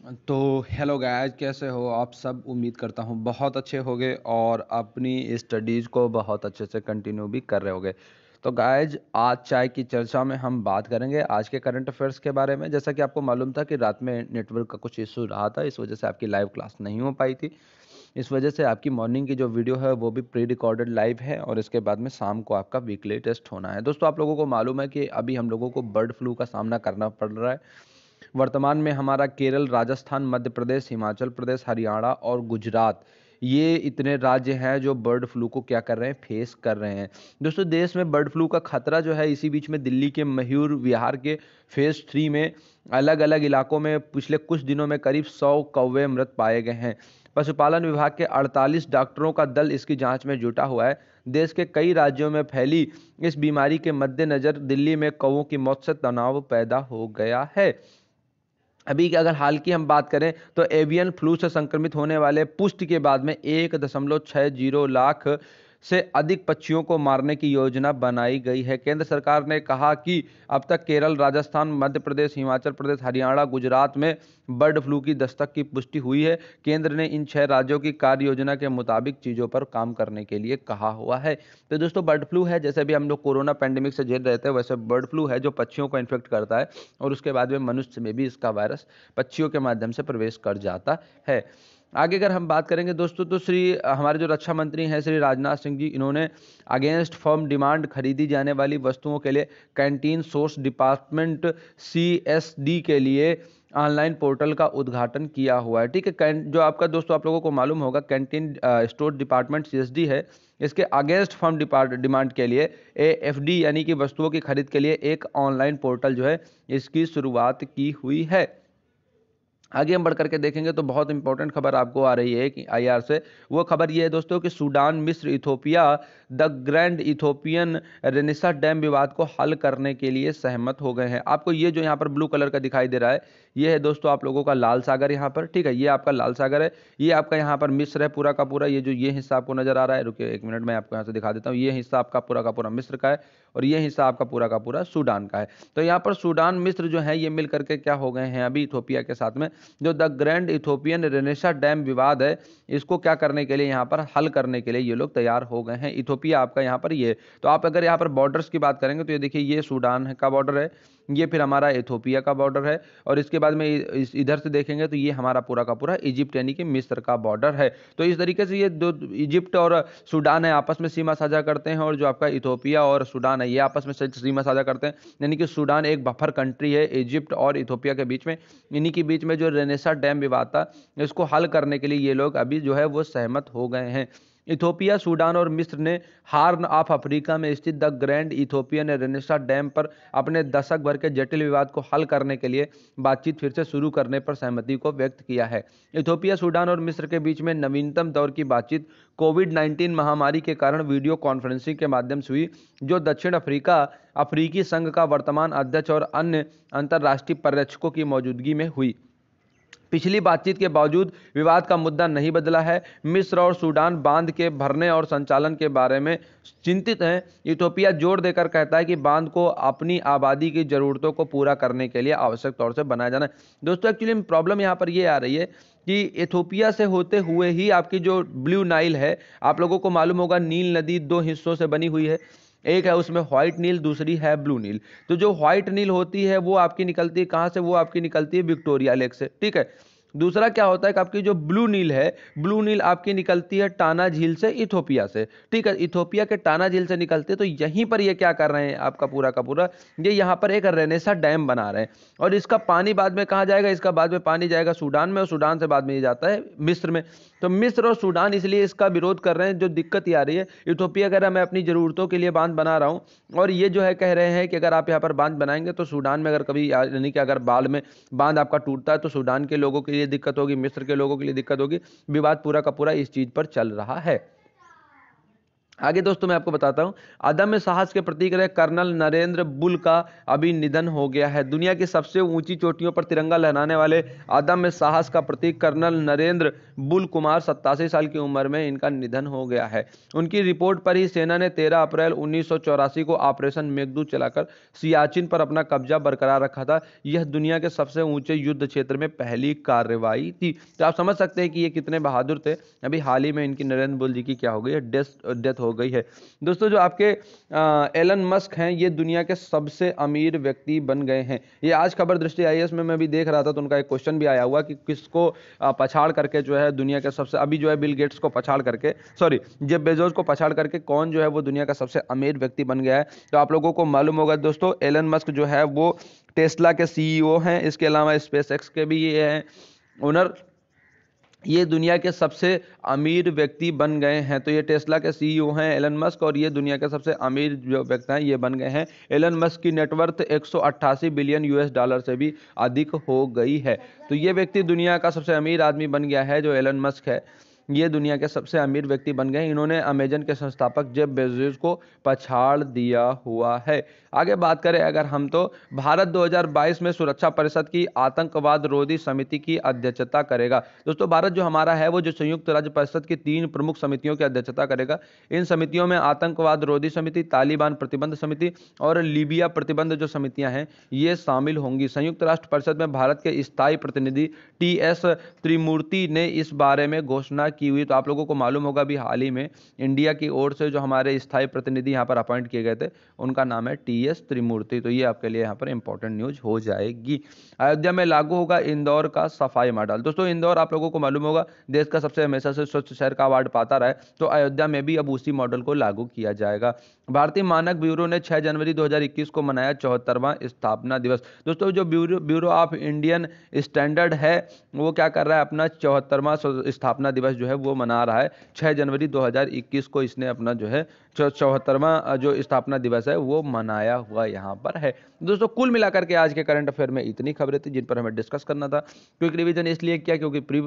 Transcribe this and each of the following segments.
तो hello guys, कैसे हो आप सब। उम्मीद करता हूँ बहुत अच्छे होगे और अपनी स्टडीज़ को बहुत अच्छे से कंटिन्यू भी कर रहे होगे। तो गाइस, आज चाय की चर्चा में हम बात करेंगे आज के करंट अफेयर्स के बारे में। जैसा कि आपको मालूम था कि रात में नेटवर्क का कुछ इशू रहा था, इस वजह से आपकी लाइव क्लास नहीं हो पाई थी। इस वजह से आपकी मॉर्निंग की जो वीडियो है वो भी प्री रिकॉर्डेड लाइव है और इसके बाद में शाम को आपका वीकली टेस्ट होना है। दोस्तों, आप लोगों को मालूम है कि अभी हम लोगों को बर्ड फ्लू का सामना करना पड़ रहा है। वर्तमान में हमारा केरल, राजस्थान, मध्य प्रदेश, हिमाचल प्रदेश, हरियाणा और गुजरात, ये इतने राज्य हैं जो बर्ड फ्लू को क्या कर रहे हैं, फेस कर रहे हैं। दोस्तों, देश में बर्ड फ्लू का खतरा जो है, इसी बीच में दिल्ली के मयूर विहार के फेज 3 में अलग अलग इलाकों में पिछले कुछ दिनों में करीब 100 कौवे मृत पाए गए हैं। पशुपालन विभाग के 48 डॉक्टरों का दल इसकी जांच में जुटा हुआ है। देश के कई राज्यों में फैली इस बीमारी के मद्देनजर दिल्ली में कौवों की मौत से तनाव पैदा हो गया है। अभी की अगर हाल की हम बात करें तो एवियन फ्लू से संक्रमित होने वाले पुष्टि के बाद में 1.60 लाख से अधिक पक्षियों को मारने की योजना बनाई गई है। केंद्र सरकार ने कहा कि अब तक केरल, राजस्थान, मध्य प्रदेश, हिमाचल प्रदेश, हरियाणा, गुजरात में बर्ड फ्लू की दस्तक की पुष्टि हुई है। केंद्र ने इन 6 राज्यों की कार्य योजना के मुताबिक चीज़ों पर काम करने के लिए कहा हुआ है। तो दोस्तों, बर्ड फ्लू है, जैसे भी हम लोग कोरोना पैंडेमिक से झेल रहे थे, वैसे बर्ड फ्लू है जो पक्षियों को इन्फेक्ट करता है और उसके बाद में मनुष्य में भी इसका वायरस पक्षियों के माध्यम से प्रवेश कर जाता है। आगे अगर हम बात करेंगे दोस्तों, तो हमारे जो रक्षा मंत्री हैं श्री राजनाथ सिंह जी, इन्होंने अगेंस्ट फर्म डिमांड खरीदी जाने वाली वस्तुओं के लिए कैंटीन सोर्स डिपार्टमेंट CSD के लिए ऑनलाइन पोर्टल का उद्घाटन किया हुआ है। ठीक है, जो आपका दोस्तों आप लोगों को मालूम होगा, कैंटीन स्टोर डिपार्टमेंट CSD है, इसके अगेंस्ट फर्म डिमांड के लिए AFD यानी कि वस्तुओं की खरीद के लिए एक ऑनलाइन पोर्टल जो है इसकी शुरुआत की हुई है। आगे हम बढ़ करके देखेंगे तो बहुत इंपॉर्टेंट खबर आपको आ रही है कि IR से। वो खबर ये है दोस्तों कि सूडान, मिस्र, Ethiopia the grand Ethiopian Renaissance dam विवाद को हल करने के लिए सहमत हो गए हैं। आपको ये जो यहाँ पर ब्लू कलर का दिखाई दे रहा है, ये है दोस्तों आप लोगों का लाल सागर यहाँ पर। ठीक है, ये आपका लाल सागर है, ये आपका यहाँ पर मिस्र है पूरा का पूरा। ये जो ये हिस्सा आपको नजर आ रहा है, रुकिए एक मिनट, मैं आपको यहाँ से दिखा देता हूँ। ये हिस्सा आपका पूरा का पूरा मिस्र का है और ये हिस्सा आपका पूरा का पूरा सूडान का है। तो यहाँ पर सूडान, मिस्र जो है ये मिल करके क्या हो गए हैं अभी इथोपिया के साथ में। जो the grand Ethiopian Renaissance dam विवाद है, इसको क्या करने के लिए, यहाँ पर हल करने के लिए ये लोग तैयार हो गए हैं। इथोपिया आपका यहाँ पर ये, तो आप अगर यहाँ पर बॉर्डर्स की बात करेंगे तो ये देखिए, ये सूडान का बॉर्डर है, ये फिर हमारा इथोपिया का बॉर्डर है और इसके बाद में इधर से देखेंगे तो ये हमारा पूरा का पूरा इजिप्ट यानी कि मिस्र का बॉर्डर है। तो इस तरीके से ये दो, इजिप्ट और सूडान है, आपस में सीमा साझा करते हैं और जो आपका इथोपिया और सूडान है ये आपस में सीमा साझा करते हैं। यानी कि सूडान एक बफर कंट्री है इजिप्ट और इथोपिया के बीच में। इन्हीं के बीच में जो रेनेसा डैम विवाद था, इसको हल करने के लिए ये लोग अभी जो है वो सहमत हो गए हैं। इथोपिया, सूडान और मिस्र ने हार्न ऑफ अफ्रीका में स्थित the grand Ethiopian Renaissance dam पर अपने दशक भर के जटिल विवाद को हल करने के लिए बातचीत फिर से शुरू करने पर सहमति को व्यक्त किया है। इथोपिया, सूडान और मिस्र के बीच में नवीनतम दौर की बातचीत कोविड-19 महामारी के कारण वीडियो कॉन्फ्रेंसिंग के माध्यम से हुई, जो दक्षिण अफ्रीका अफ्रीकी संघ का वर्तमान अध्यक्ष और अन्य अंतर्राष्ट्रीय पर्यवेक्षकों की मौजूदगी में हुई। पिछली बातचीत के बावजूद विवाद का मुद्दा नहीं बदला है। मिस्र और सूडान बांध के भरने और संचालन के बारे में चिंतित हैं। इथोपिया जोर देकर कहता है कि बांध को अपनी आबादी की जरूरतों को पूरा करने के लिए आवश्यक तौर से बनाया जाना है। दोस्तों, एक्चुअली प्रॉब्लम यहाँ पर ये आ रही है कि इथोपिया से होते हुए ही आपकी जो ब्लू नाइल है, आप लोगों को मालूम होगा नील नदी 2 हिस्सों से बनी हुई है। एक है उसमें व्हाइट नील, दूसरी है ब्लू नील। तो जो व्हाइट नील होती है वो आपकी निकलती है कहाँ से, वो आपकी निकलती है विक्टोरिया लेक से। ठीक है, दूसरा क्या होता है कि आपकी जो ब्लू नील है, ब्लू नील आपकी निकलती है टाना झील से, इथोपिया से। ठीक है, इथोपिया के टाना झील से निकलती है। तो यहीं पर ये क्या कर रहे हैं आपका पूरा का पूरा, ये यहाँ पर एक रेनेसा डैम बना रहे हैं और इसका पानी बाद में कहाँ जाएगा, इसका बाद में पानी जाएगा सूडान में और सूडान से बाद में ये जाता है मिस्र में। तो मिस्र और सूडान इसलिए इसका विरोध कर रहे हैं। जो दिक्कत ये आ रही है, इथोपिया कह रहा है मैं अपनी जरूरतों के लिए बांध बना रहा हूँ और ये जो है कह रहे हैं कि अगर आप यहाँ पर बांध बनाएंगे तो सूडान में अगर कभी यानी कि अगर बाढ़ में बांध आपका टूटता है तो सूडान के लोगों के लिए दिक्कत होगी, मिस्र के लोगों के लिए दिक्कत होगी। विवाद पूरा का पूरा इस चीज पर चल रहा है। आगे दोस्तों मैं आपको बताता हूं, अदम्य साहस के प्रतीक रहे कर्नल नरेंद्र बुल का अभी निधन हो गया है। दुनिया की सबसे ऊंची चोटियों पर तिरंगा लहराने वाले अदम्य साहस का प्रतीक कर्नल नरेंद्र बुल कुमार 87 साल की उम्र में इनका निधन हो गया है। उनकी रिपोर्ट पर ही सेना ने 13 अप्रैल 1984 को ऑपरेशन मेघदूत चलाकर सियाचिन पर अपना कब्जा बरकरार रखा था। यह दुनिया के सबसे ऊंचे युद्ध क्षेत्र में पहली कार्रवाई थी। तो आप समझ सकते हैं कि ये कितने बहादुर थे। अभी हाल ही में इनकी नरेंद्र बुल जी की क्या हो गई है, डेथ हो गई है। दोस्तों जो आपके एलन मस्क हैं, ये दुनिया के सबसे अमीर व्यक्ति बन गए हैं। ये आज खबर दृष्टि आईएएस में मैं भी देख रहा था, तो उनका एक क्वेश्चन भी आया हुआ कि किसको पछाड़ करके जो है दुनिया के सबसे, अभी जो है बिल गेट्स को पछाड़ करके, सॉरी जेफ बेजोस को पछाड़ करके कौन जो है वो दुनिया का सबसे अमीर व्यक्ति बन गया है। तो आप लोगों को मालूम होगा दोस्तों, एलन मस्क जो है वो टेस्ला के सीईओ हैं। इसके अलावा स्पेस एक्स के भी ये हैं ओनर। ये दुनिया के सबसे अमीर व्यक्ति बन गए हैं। तो ये टेस्ला के सीईओ हैं एलन मस्क, और ये दुनिया के सबसे अमीर जो व्यक्ति हैं ये बन गए हैं। एलन मस्क की नेटवर्थ 188 बिलियन यूएस डॉलर से भी अधिक हो गई है। तो ये व्यक्ति दुनिया का सबसे अमीर आदमी बन गया है, जो एलन मस्क है। ये दुनिया के सबसे अमीर व्यक्ति बन गए। इन्होंने अमेजन के संस्थापक जेफ बेजोस को पछाड़ दिया हुआ है। आगे बात करें अगर हम, तो भारत 2022 में सुरक्षा परिषद की आतंकवाद रोधी समिति की अध्यक्षता करेगा। दोस्तों भारत जो हमारा है वो जो संयुक्त राज्य परिषद की 3 प्रमुख समितियों की अध्यक्षता करेगा। इन समितियों में आतंकवाद रोधी समिति, तालिबान प्रतिबंध समिति और लीबिया प्रतिबंध जो समितियां हैं ये शामिल होंगी। संयुक्त राष्ट्र परिषद में भारत के स्थायी प्रतिनिधि टीएस त्रिमूर्ति ने इस बारे में घोषणा की हुई। तो आप लोगों को मालूम होगा भी हाल ही में इंडिया की ओर से जो हमारे स्थायी प्रतिनिधि यहाँ पर अपॉइंट किए गए थे, उनका नाम है टीएस त्रिमूर्ति। तो ये आपके लिए यहाँ पर इंपॉर्टेंट न्यूज हो जाएगी। अयोध्या में लागू होगा इंदौर का सफाई मॉडल। दोस्तों इंदौर आप लोगों को मालूम होगा देश का सबसे हमेशा से स्वच्छ शहर का अवार्ड पाता रहा है, तो अयोध्या में भी अब उसी मॉडल को लागू किया जाएगा। भारतीय मानक ब्यूरो ने 6 जनवरी 2021 को मनाया 74वां स्थापना दिवस। दोस्तों जो ब्यूरो ऑफ इंडियन स्टैंडर्ड है वो क्या कर रहा है, अपना 74वां स्थापना दिवस जो है वो मना रहा है। 6 जनवरी 2021 को इसने अपना जो है 74वां जो स्थापना दिवस है वो मनाया हुआ यहाँ पर है। दोस्तों कुल मिलाकर के आज के करंट अफेयर में इतनी खबरें थी जिन पर हमें डिस्कस करना था। क्विक रिवीजन इसलिए किया क्योंकि प्री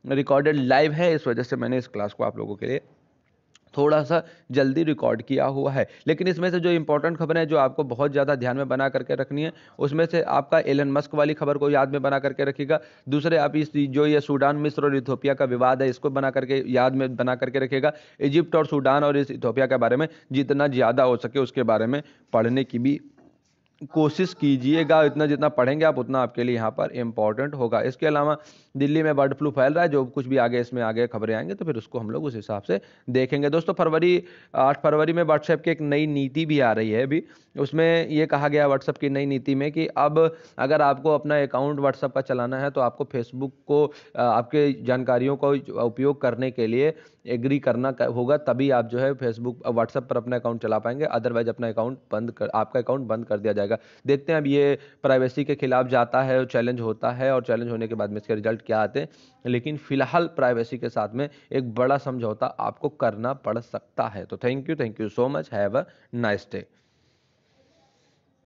रिकॉर्डेड लाइव है, इस वजह से मैंने इस क्लास को आप लोगों के लिए थोड़ा सा जल्दी रिकॉर्ड किया हुआ है। लेकिन इसमें से जो इंपॉर्टेंट खबरें हैं जो आपको बहुत ज़्यादा ध्यान में बना करके रखनी है, उसमें से आपका एलन मस्क वाली खबर को याद में बना करके रखिएगा। दूसरे आप इस जो ये सूडान, मिस्र और इथोपिया का विवाद है इसको बना करके याद में बना करके रखिएगा। इजिप्ट और सूडान और इस इथोपिया के बारे में जितना ज़्यादा हो सके उसके बारे में पढ़ने की भी कोशिश कीजिएगा। इतना जितना पढ़ेंगे आप उतना आपके लिए यहाँ पर इंपॉर्टेंट होगा। इसके अलावा दिल्ली में बर्ड फ्लू फैल रहा है, जो कुछ भी आगे इसमें आगे खबरें आएंगे तो फिर उसको हम लोग उस हिसाब से देखेंगे। दोस्तों 8 फरवरी में व्हाट्सएप की एक नई नीति भी आ रही है। अभी उसमें ये कहा गया व्हाट्सएप की नई नीति में कि अब अगर आपको अपना अकाउंट व्हाट्सएप का चलाना है तो आपको फेसबुक को आपके जानकारियों का उपयोग करने के लिए एग्री करना होगा, तभी आप जो है फेसबुक व्हाट्सएप पर अपना अकाउंट चला पाएंगे। अदरवाइज अपना अकाउंट आपका अकाउंट बंद कर दिया जाएगा। देखते हैं अब ये प्राइवेसी के खिलाफ जाता है और चैलेंज होता है, और चैलेंज होने के बाद में इसके रिजल्ट क्या आते हैं। लेकिन फिलहाल प्राइवेसी के साथ में एक बड़ा समझौता आपको करना पड़ सकता है। तो thank you so much, have a nice day.